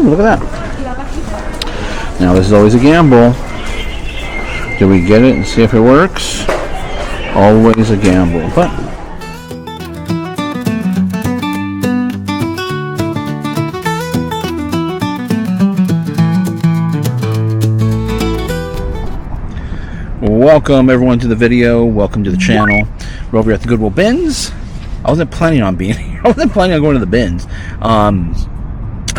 Look at that. Now this is always a gamble. Do we get it and see if it works? Always a gamble. But welcome everyone to the video. Welcome to the channel. We're over at the Goodwill Bins. I wasn't planning on being here. I wasn't planning on going to the bins.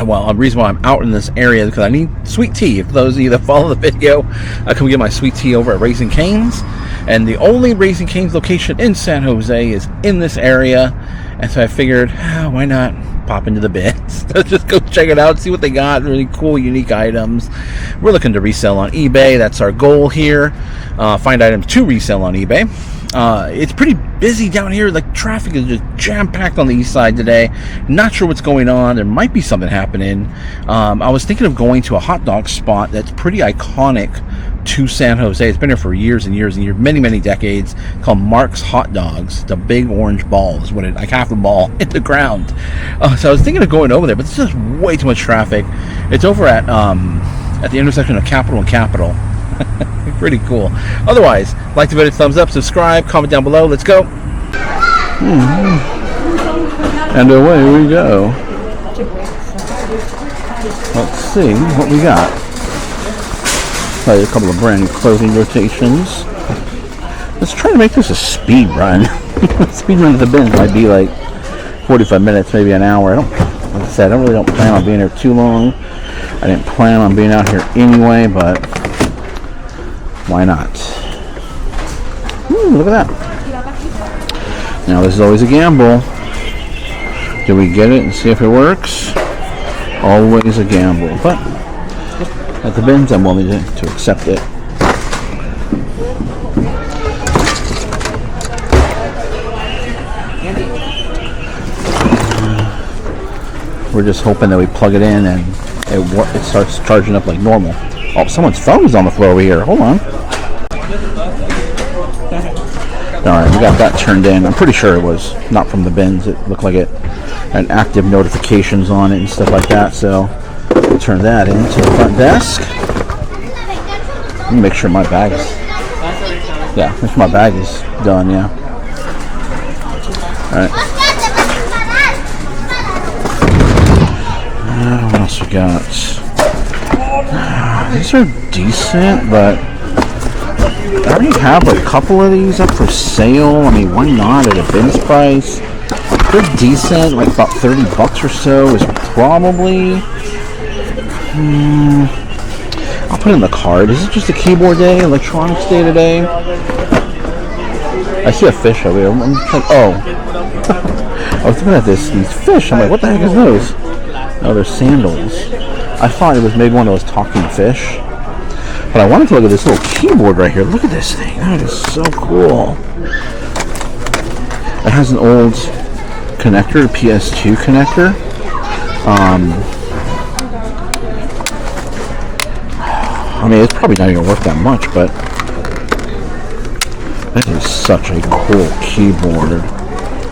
Well, the reason why I'm out in this area is because I need sweet tea. For those of you that follow the video, I come get my sweet tea over at Raising Cane's. And the only Raising Cane's location in San Jose is in this area. And so I figured, why not pop into the bins? Let's just go check it out, see what they got. Really cool, unique items. We're looking to resell on eBay. That's our goal here. Find items to resell on eBay. It's pretty busy down here. Like, traffic is just jam-packed on the east side today. Not sure what's going on. There might be something happening. I was thinking of going to a hot dog spot that's pretty iconic to San Jose. It's been here for years and years and years, many decades, called Mark's Hot Dogs. The big orange ball is what it, like half the ball in the ground. So I was thinking of going over there, but it's just way too much traffic. It's over at the intersection of Capitol and Capitol. Pretty cool. Otherwise, like the video, thumbs up, subscribe, comment down below. Let's go. And away we go. Let's see what we got. Probably a couple of brand new clothing rotations. Let's try to make this a speed run. Speed run to the bins might be like 45 minutes, maybe an hour. Like I said, I really don't plan on being here too long. I didn't plan on being out here anyway, but why not? Look at that. Now this is always a gamble. Do we get it and see if it works? Always a gamble. But at the bins, I'm willing to accept it. We're just hoping that we plug it in and it starts charging up like normal. Oh, someone's phone is on the floor over here. Hold on. Alright, we got that turned in. I'm pretty sure it was not from the bins. It looked like it had active notifications on it and stuff like that. So we'll turn that into the front desk. Let me make sure my bag is... Yeah, make sure my bag is done, yeah. Alright. What else we got? These are decent, but I already have a couple of these up for sale. I mean, why not at a bins price? They're decent, like about 30 bucks or so is probably... I'll put in the card. Is it just a keyboard day, electronics day today? I see a fish over here. I'm like, oh. I was looking at these fish. I'm like, what the heck is those? Oh, they're sandals. I thought it was maybe one of those talking fish. But I wanted to look at this little keyboard right here. Look at this thing. That is so cool. It has an old connector, a PS2 connector. I mean, it's probably not even worth that much, but that is such a cool keyboard.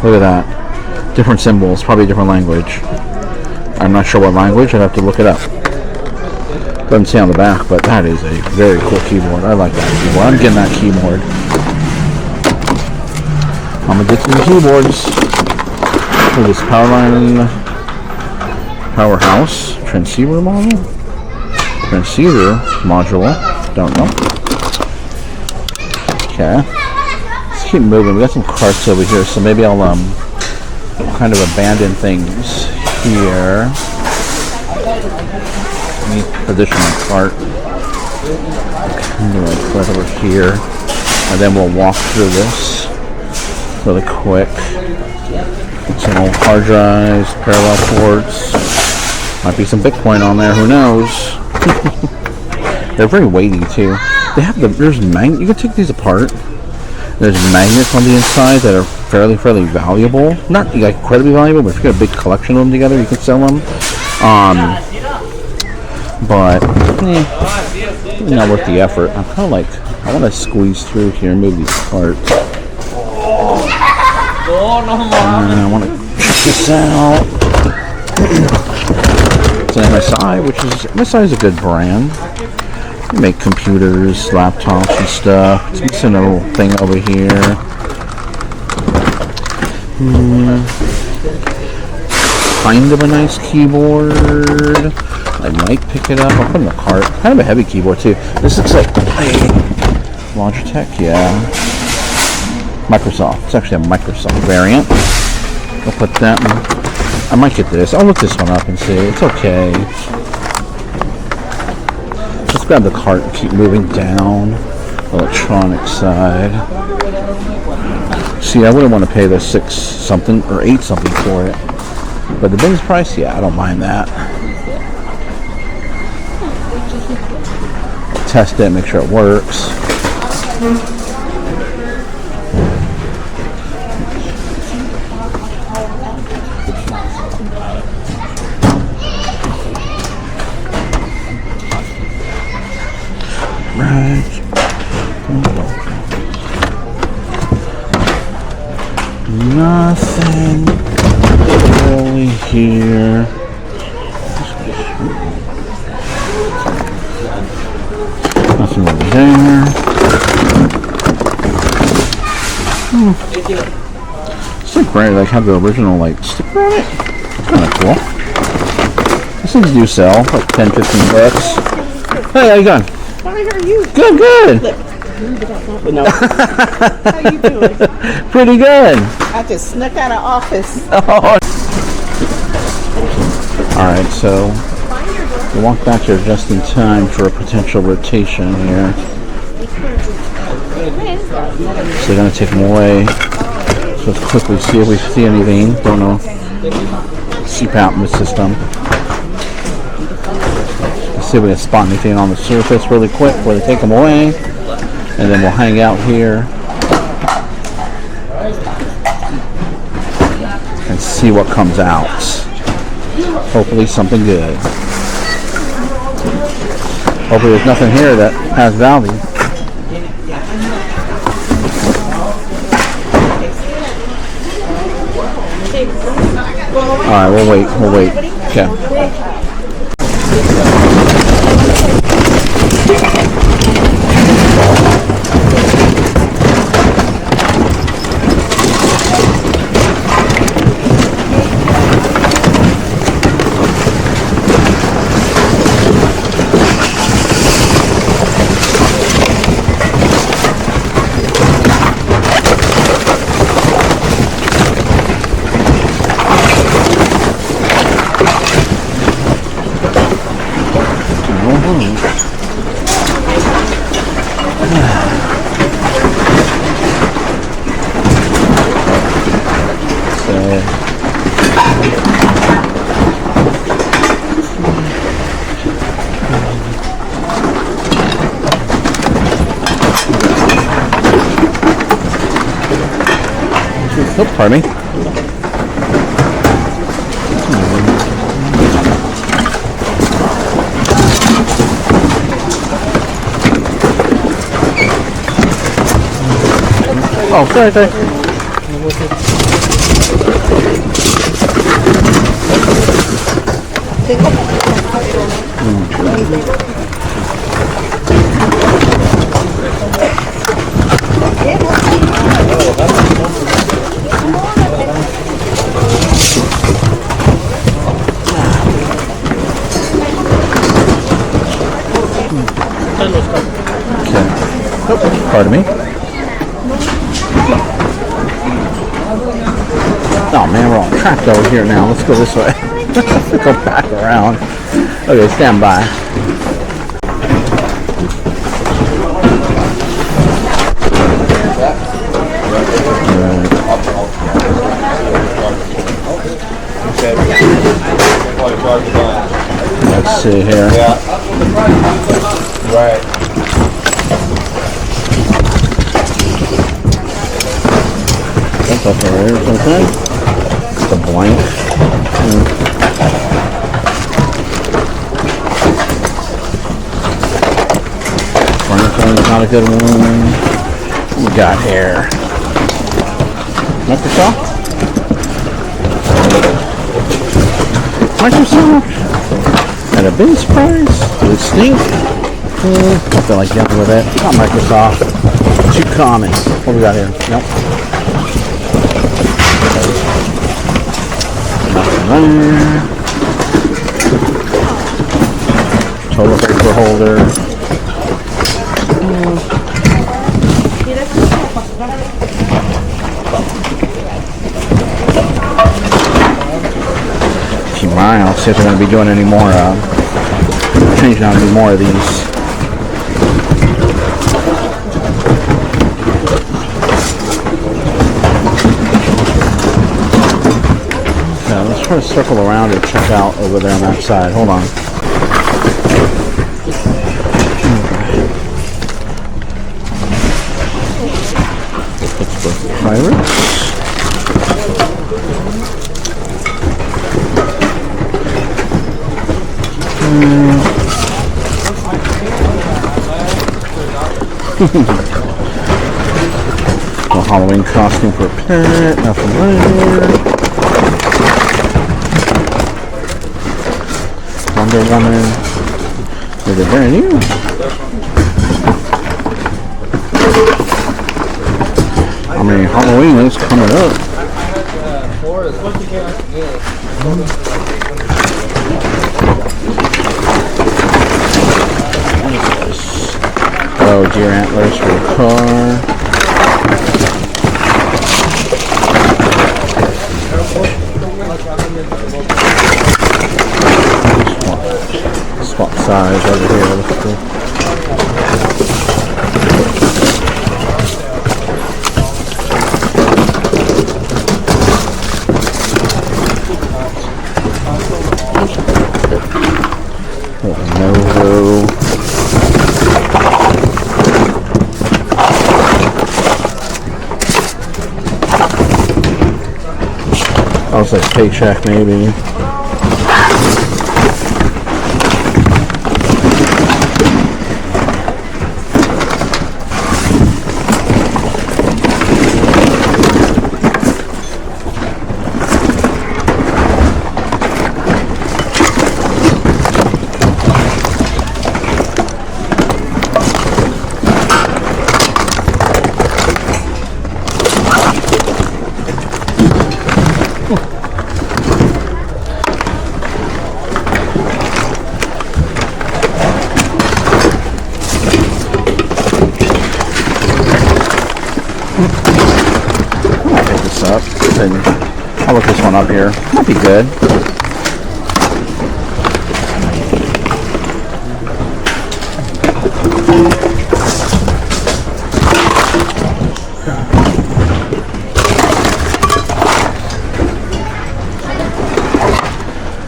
Look at that. Different symbols, probably a different language. I'm not sure what language. I'd have to look it up. Doesn't say on the back, but that is a very cool keyboard. I like that keyboard. I'm getting that keyboard. I'm addicted to keyboards. For this Powerline Powerhouse transceiver model. Transceiver module. Don't know. Okay. Let's keep moving. We got some carts over here, so maybe I'll kind of abandon things here. Let me position my cart. Right over here, and then we'll walk through this really quick. Some old hard drives, parallel ports. Might be some Bitcoin on there. Who knows? They're very weighty too. They have there's you can take these apart. There's magnets on the inside that are fairly valuable. Not like incredibly valuable, but if you get a big collection of them together, you can sell them. But not worth the effort. I'm kind of like, I want to squeeze through here and move these carts. I want to check this out. So an MSI, which is MSI is a good brand. They make computers, laptops, and stuff. It's missing a little thing over here. Kind of a nice keyboard. I might pick it up. I'll put it in the cart. Kind of a heavy keyboard too. This looks like a Logitech, yeah. Microsoft. It's actually a Microsoft variant. I'll put that in. I might get this. I'll look this one up and see. It's okay. Let's grab the cart and keep moving down. Electronic side. See, I wouldn't want to pay the 6 something or 8 something for it. But the bins price, yeah, I don't mind that. Test it, make sure it works. Right. Nothing really here. Nothing over there. It's like brand, like have the original like sticker on it. It's kind of cool. These things do sell like 10-15 bucks. Hey, how you going? Fine, how are you? Good, good. No. How you doing? Pretty good. I just snuck out of office. Oh. Alright, so we'll walk back here just in time for a potential rotation here. So they're going to take them away. So let's quickly see if we see anything. Don't know. Seep out in the system. Let's see if we can spot anything on the surface really quick before they take them away. And then we'll hang out here and see what comes out. Hopefully something good. Hopefully there's nothing here that has value. Alright, we'll wait. Okay. Oh, pardon me. Oh, sorry. Okay. Oh, pardon me. Oh man, we're all trapped over here now. Let's go this way. Let's go back around. Okay, stand by. Let's see here. Right. That's up there or something. It's a blank. Franklin's not a good one. What we got here? Microsoft? At a bin price? Does it stink? I feel like dealing with it. Not Microsoft. Too common. What we got here? Nope. Nothing there. Toilet paper holder. Keep my eye. I'll see if they're going to be doing any more, changing out any more of these. Yeah, let's try to circle around and check out over there on that side. Hold on. Pittsburgh Pirates. No Halloween costume for a pet. Nothing there. Wonder Woman. Is it brand new? I mean, Halloween is coming up. Oh, deer antlers for a car. Swap size over here. Let's go. Novo. I was like paycheck maybe. Up and I'll look this one up here. Might be good.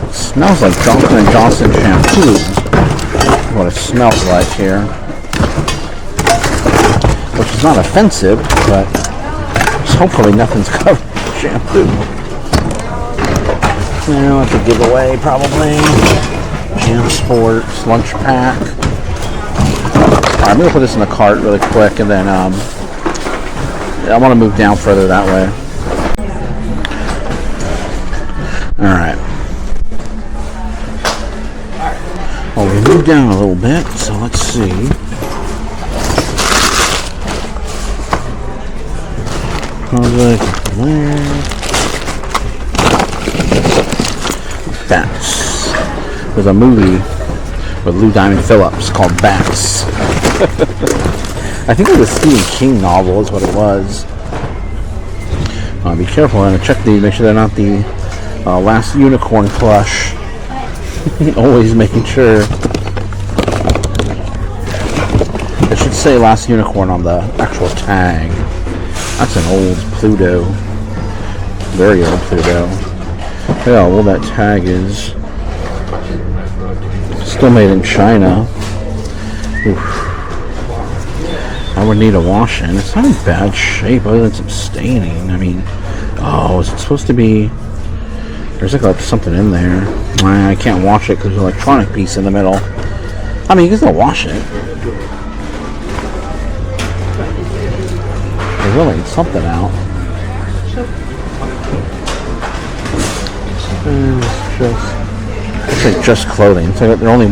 It smells like Johnson & Johnson shampoo. What it smells like here. Which is not offensive, but hopefully nothing's covered in shampoo. Well, that's a giveaway probably. Jam Sports, lunch pack. Alright, I'm going to put this in the cart really quick and then I want to move down further that way. Alright. Well, we moved down a little bit, so let's see. Bats. There's a movie with Lou Diamond Phillips called Bats. I think it was a Stephen King novel is what it was. Be careful and check these, make sure they're not the last unicorn plush. Always making sure. It should say last unicorn on the actual tag. That's an old Pluto. Very old Pluto. Yeah, well that tag is. Still made in China. Oof. I would need a washing. It's not in bad shape other than some staining. I mean, oh, is it supposed to be... There's like something in there. I can't wash it because there's an electronic piece in the middle. I mean, you can still wash it. Really, something out. It's just Looks like just clothing. So they're only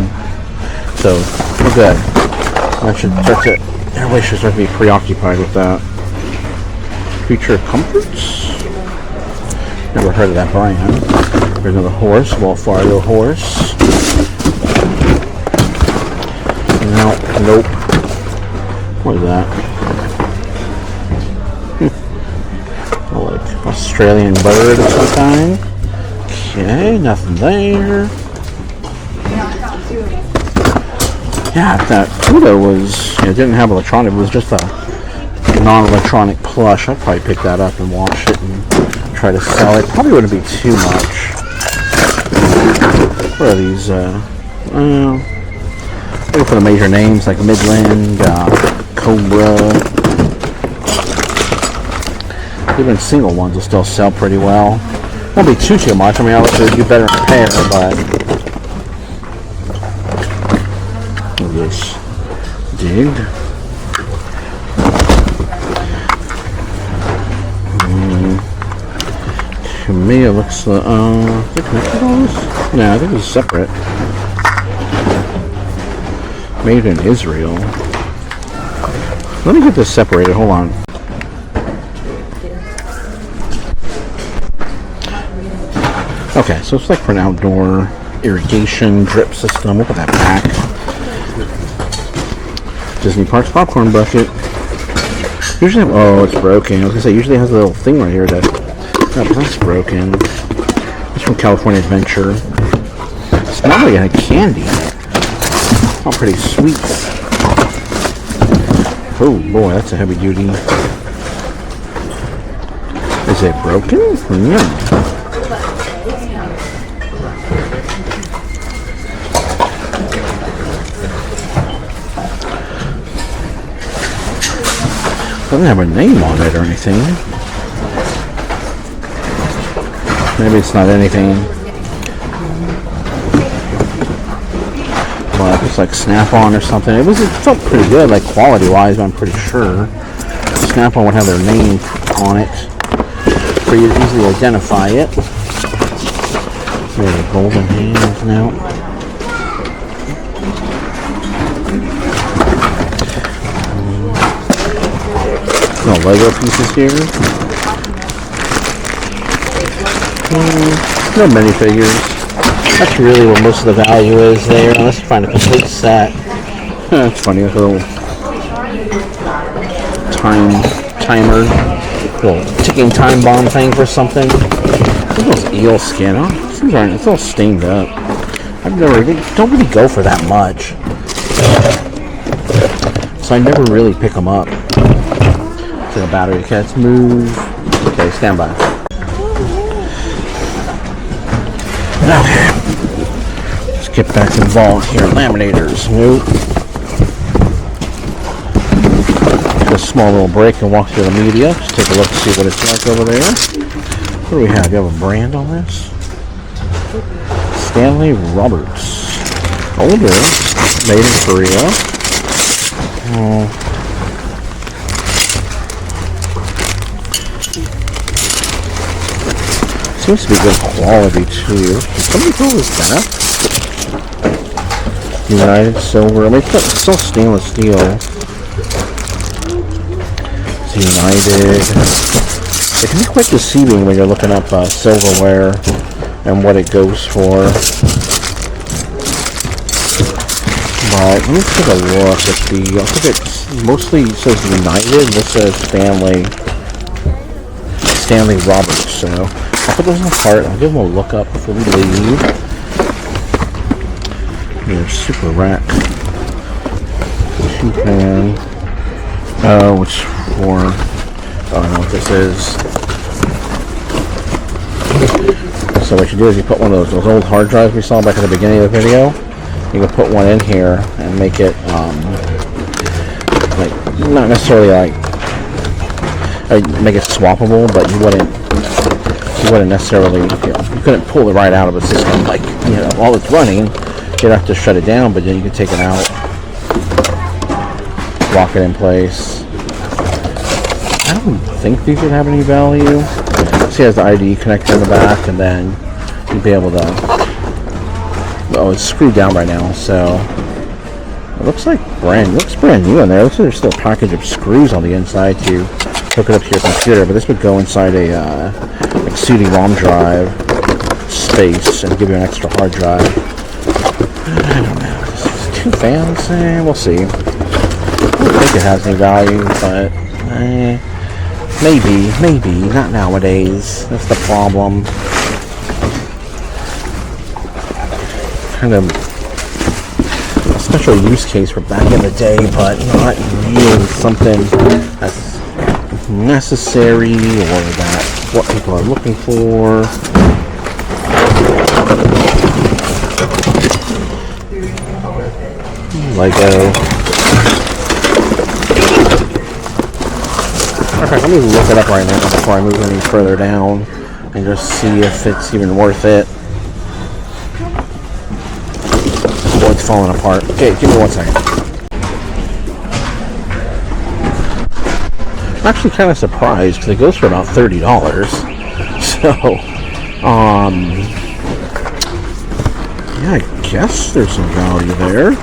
so we're good. I should start to. Everybody should start to be preoccupied with that. Future Comforts. Never heard of that brand. There's another horse. Wells Fargo horse. No, nope. What is that? Like Australian bird of some kind. Okay, nothing there. Yeah, that Pluto was, it didn't have electronic, it was just a non-electronic plush. I'd probably pick that up and wash it and try to sell it. Probably wouldn't be too much. What are these? Looking for the major names like Midland, Cobra. Even single ones will still sell pretty well. Won't be too much. I mean, I'll let you do better in repair, but look at this digged. To me, it looks like is it connected all this? No, I think it's separate. Made in Israel. Let me get this separated. Hold on. Okay, so it's like for an outdoor irrigation drip system. Look at that back. Disney Parks popcorn bucket. Usually, oh, it's broken. I was gonna say usually it has a little thing right here that. Oh, but that's broken. It's from California Adventure. It's not like it had candy. Oh, pretty sweet. Oh boy, that's a heavy duty. Is it broken? No. Doesn't have a name on it or anything. Maybe it's not anything. But it's like Snap-on or something. It felt pretty good, like quality-wise. I'm pretty sure Snap-on would have their name on it for you to easily identify it. There's a golden hands now. No Lego pieces here. No minifigures. That's really where most of the value is there, unless you find a complete set. It's funny, like a little timer, little ticking time bomb thing for something. Look at those eel skin. Oh, these aren't. It's all stained up. They don't really go for that much, so I never really pick them up. So the battery cats move. Okay, stand by. Okay. Let's get back involved here. Laminators. Nope. Take a small little break and walk through the media. Just take a look to see what it's like over there. What do we have? Do you have a brand on this? Stanley Roberts. Older. Made in Korea. Oh. Seems to be good quality too. Somebody call this that? United Silver. I mean, it's still stainless steel. It's United. It can be quite deceiving when you're looking up silverware and what it goes for. But let me take a look at the. I think it's mostly says United. This says Stanley Roberts. So I'll put those in the cart. I'll give them a look up before we leave. They're super rack. 2-pan. Oh, it's for. I don't know what this is. So what you do is you put one of those old hard drives we saw back at the beginning of the video. You can put one in here and make it like not necessarily like make it swappable, but you wouldn't necessarily, you couldn't pull it right out of the system, like, while it's running, you'd have to shut it down, but then you can take it out, lock it in place. I don't think these would have any value. See, it has the ID connector in the back, and then you'd be able to Oh, it's screwed down right now, so it looks like looks brand new in there. It looks like there's still a package of screws on the inside to hook it up to your computer, but this would go inside a like CD-ROM drive space and give you an extra hard drive. I don't know. This is 2 fans? We'll see. I don't think it has any value, but maybe not nowadays. That's the problem. Kind of a special use case for back in the day, but not really something that's necessary or that's what people are looking for. Lego. Okay, let me look it up right now before I move any further down and just see if it's even worth it. Oh, it's falling apart. Okay, give me 1 second. I'm actually kind of surprised because it goes for about $30. So, yeah, I guess there's some value there.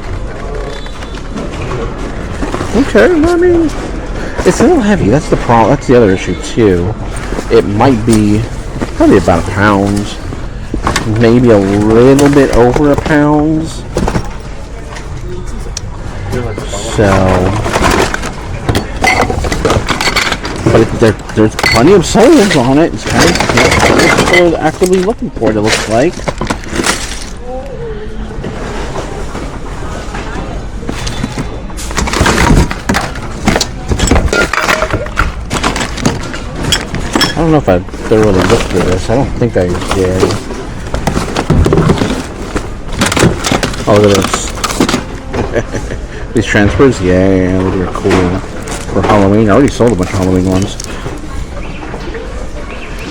Okay, I mean, it's a little heavy. That's the problem. That's the other issue too. It might be probably about a pound, maybe a little bit over a pound. So, but there's plenty of sold on it. It's kind of people are actively looking for it. It looks like. I don't know if I thoroughly looked through this. I don't think I did. Oh, look at this. These transfers, yeah, those are cool. For Halloween, I already sold a bunch of Halloween ones.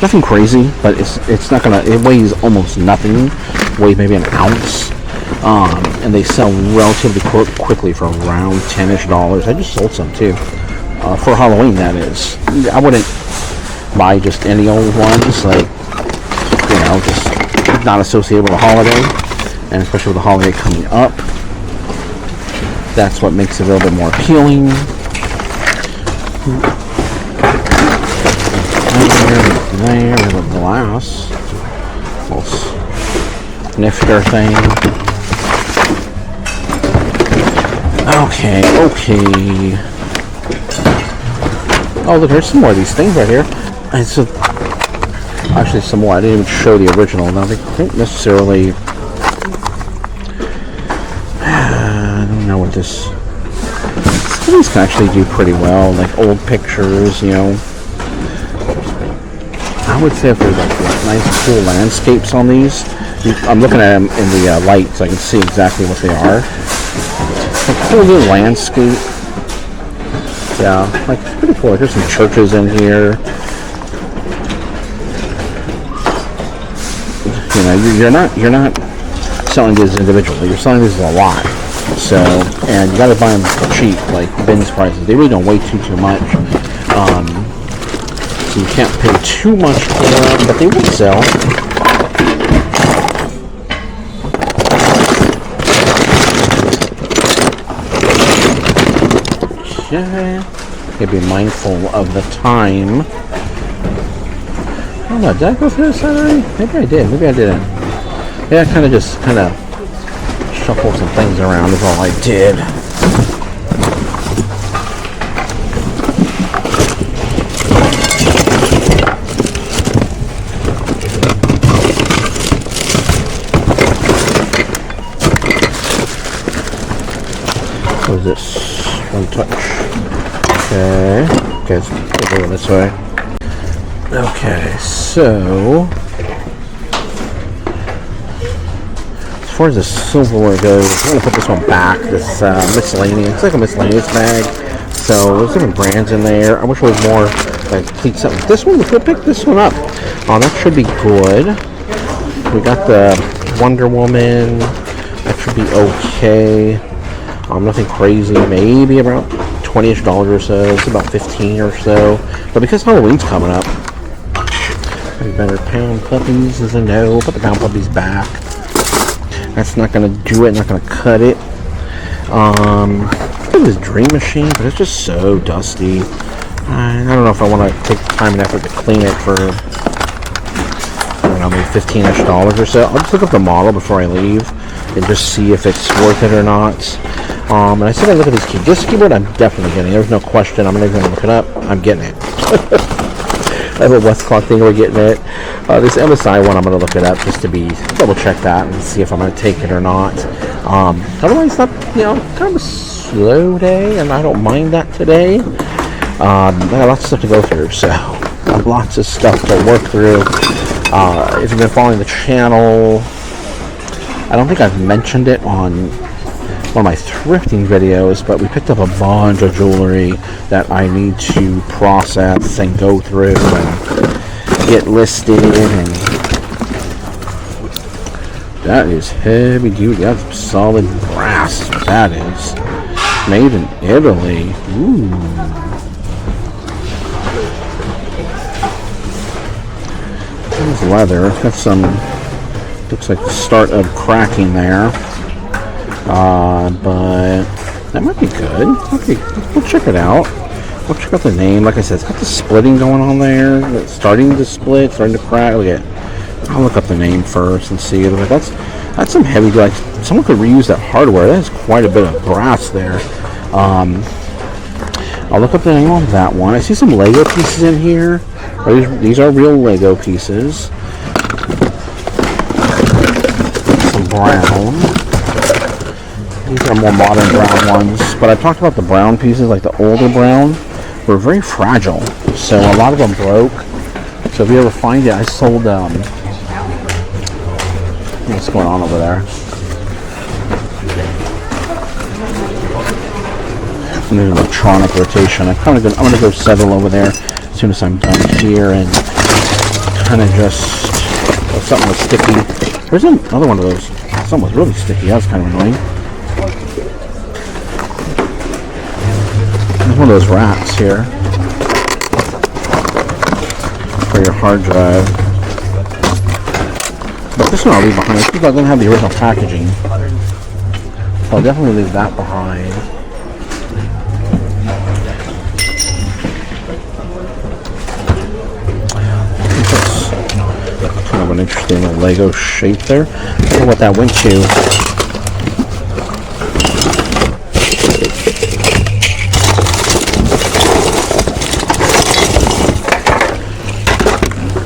Nothing crazy, but it's not gonna. It weighs almost nothing. Weighs maybe an ounce, and they sell relatively quickly for around $10-ish. I just sold some too for Halloween. That is, I wouldn't buy just any old ones, like, you know, just not associated with a holiday, and especially with the holiday coming up. That's what makes it a little bit more appealing. There, the glass, little snifter thing. Okay. Oh, look, there's some more of these things right here. And so, actually, some more. I didn't even show the original. Now, they don't necessarily. I don't know what this. Some of these can actually do pretty well, like old pictures, you know. I would say if there's like nice, cool landscapes on these. I'm looking at them in the light, so I can see exactly what they are. A cool little landscape. Yeah, like it's pretty cool. There's some churches in here. You know, you're not selling these individually. You're selling these a lot. So, and you got to buy them cheap, like bins prices. They really don't weigh too much. So you can't pay too much for them, but they will sell. Okay. Gotta be mindful of the time. I don't know, did I go through this already? Maybe I did, maybe I didn't. Yeah, I kind of shuffled some things around is all I did. What is this? One touch. Okay, let's go this way. Okay, so as far as the silverware goes, I'm going to put this one back, this miscellaneous. It's like a miscellaneous bag, so there's different brands in there. I wish there was more like complete something. This one, we could pick this one up. Oh, that should be good. We got the Wonder Woman. That should be okay. Nothing crazy, maybe about $20-ish or so. It's about 15 or so. But because Halloween's coming up, maybe better pound puppies is a no. Put the pound puppies back. That's not going to do it, not going to cut it. Look at this Dream Machine, but it's just so dusty. I don't know if I want to take the time and effort to clean it for, I don't know, maybe $15-ish or so. I'll just look up the model before I leave and just see if it's worth it or not. And I said I look at these keyboards. This keyboard I'm definitely getting. There's no question. I'm not even going to look it up. I'm getting it. I have a Westclock thing. We're getting it. This MSI one, I'm going to look it up just to be double check that and see if I'm going to take it or not. Otherwise, not, kind of a slow day, and I don't mind that today. I got lots of stuff to go through, so I have lots of stuff to work through. If you've been following the channel, I don't think I've mentioned it on one of my thrifting videos, but we picked up a bunch of jewelry that I need to process and go through and get listed, and that is heavy duty. That's solid brass. That is made in Italy. Ooh. There's leather. It's got some, looks like the start of cracking there. But that might be good. Okay, we'll check it out. We'll check out the name. Like I said, it's got the splitting going on there. It's starting to split, starting to crack. Look at, I'll look up the name first and see. Like that's some heavy. Like someone could reuse that hardware. That is quite a bit of brass there. I'll look up the name on that one. I see some Lego pieces in here. These are real Lego pieces. Some brown. These are more modern brown ones. But I talked about the brown pieces, like the older brown, were very fragile. So a lot of them broke. So if you ever find it, I sold, what's going on over there? And there's an electronic rotation. I'm gonna go settle over there as soon as I'm done here and kind of just something was sticky. There's another one of those. Something was really sticky. That was kind of annoying. There's one of those racks here for your hard drive. But this one I'll leave behind. This doesn't have the original packaging. I'll definitely leave that behind. Kind of an interesting little Lego shape there. I don't know what that went to.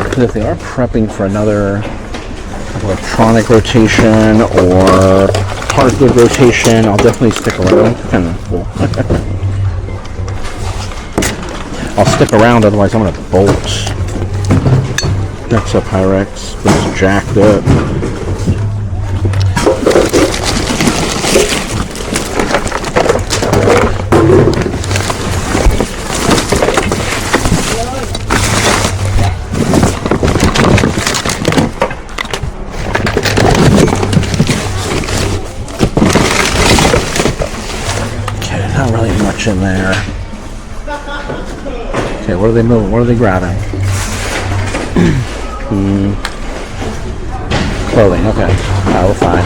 Because if they are prepping for another electronic rotation or hard good rotation, I'll definitely stick around. Kind of cool. I'll stick around, otherwise I'm going to bolt. Next up, Pyrex. It's jacked up. Okay, not really much in there. Okay, what are they moving? What are they grabbing? Clothing, okay. We're fine.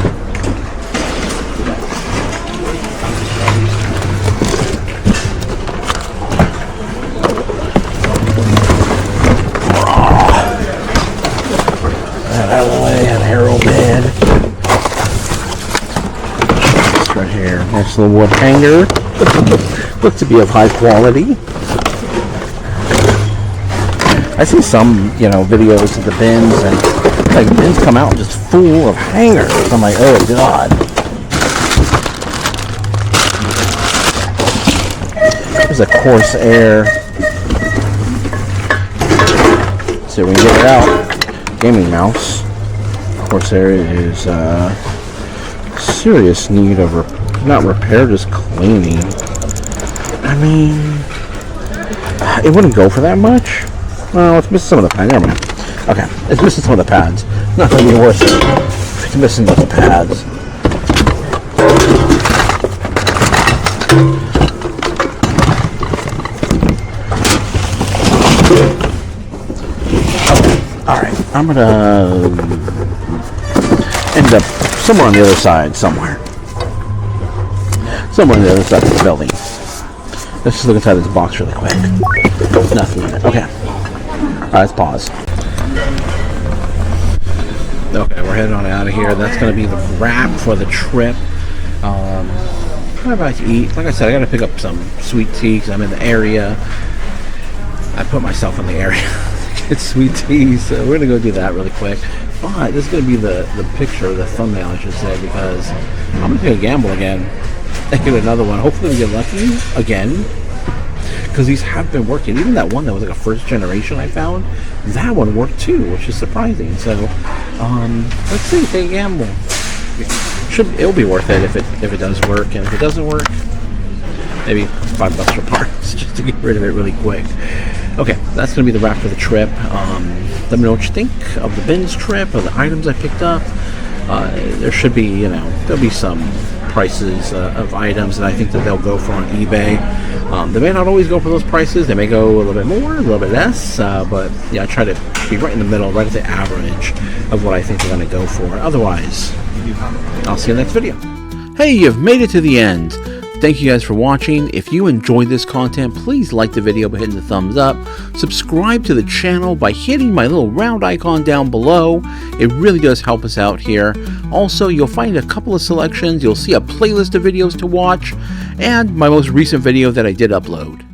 Out of the way, an arrow bed. This right here. Nice little wood hanger. Looks to be of high quality. I see some, videos of the bins, and like bins come out just full of hangers. I'm like, oh god. There's a Corsair. See if we can get it out. Gaming mouse. Corsair is serious need of not repair, just cleaning. I mean, it wouldn't go for that much. Well, it's missing some of the pads. Never mind. Okay, it's missing some of the pads. Not going to be worth it. It's missing those pads. Okay, alright. I'm going to end up somewhere on the other side, somewhere on the other side of the building. Let's just look inside this box really quick. Nothing in it. Okay. Alright, let's pause. Okay, we're heading on out of here. That's going to be the wrap for the trip. What about to eat? Like I said, I got to pick up some sweet tea because I'm in the area. I put myself in the area to get sweet tea, so we're going to go do that really quick. But this is going to be the picture, the thumbnail, I should say, because I'm going to take a gamble again and get another one. Hopefully we get lucky again, because these have been working. Even that one that was like a first generation I found, that one worked too, which is surprising. So let's see, take a gamble. It'll be worth it if it does work, and if it doesn't work, maybe $5 for parts just to get rid of it really quick. Okay, that's gonna be the wrap for the trip. Let me know what you think of the bins trip, or the items I picked up. There should be, there'll be some prices of items that I think that they'll go for on eBay. They may not always go for those prices. They may go a little bit more, a little bit less, but yeah, I try to be right in the middle, right at the average of what I think they're going to go for. Otherwise, I'll see you in the next video. Hey, you've made it to the end. Thank you guys for watching. If you enjoyed this content, please like the video by hitting the thumbs up. Subscribe to the channel by hitting my little round icon down below. It really does help us out here. Also, you'll find a couple of selections. You'll see a playlist of videos to watch, and my most recent video that I did upload.